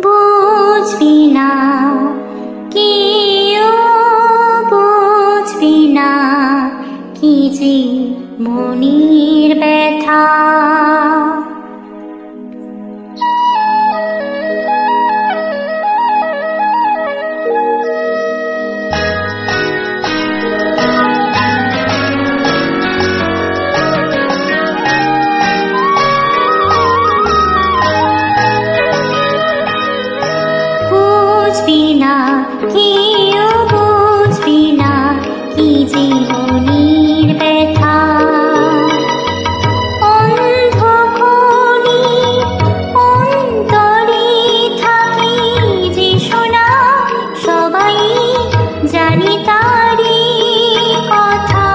বুঝবি না কেউ, বুঝবি না কি যে মনের ব্যথা। বুঝবি না কেউ, বুঝবি না কি যে মনের ব্যথা। অন্ধকারে অন্তরে থাকে যে শোনা, সবাই জানি তারি কথা।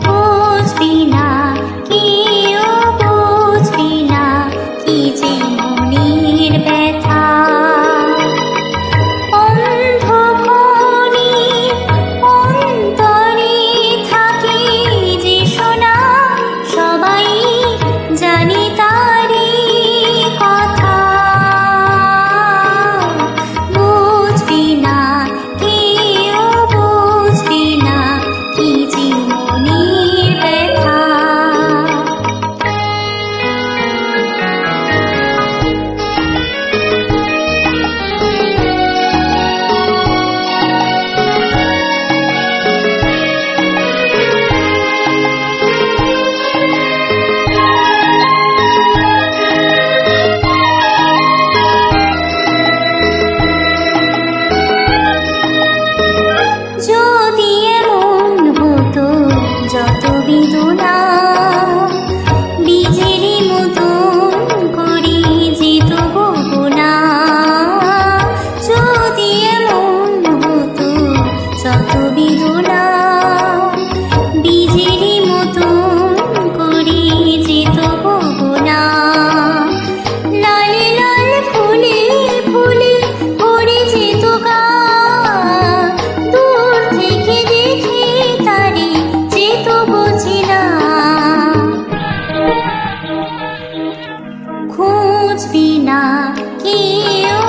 বুঝবি না কেউ, বুঝবি না কি যে মনের ব্যথা। অন্ধকারে অন্তরে থাকে যে শোনা, সবাই জানি তারি কথা। বুঝবি না কেউ, বুঝবি না কি যে মনের ব্যথা। যদি এমন হতো যত বেদনা বীজেরই মতন করে যেত গগনা। যদি এমন হতো যত বেদনা বীজেরই মতন করে যেত গগনা। লালে লাল ফুলে ফুলে ভরে যেত গা, দূর থেকে দেখে তারে যেত বোঝে না। খুঁজবি না কেউ,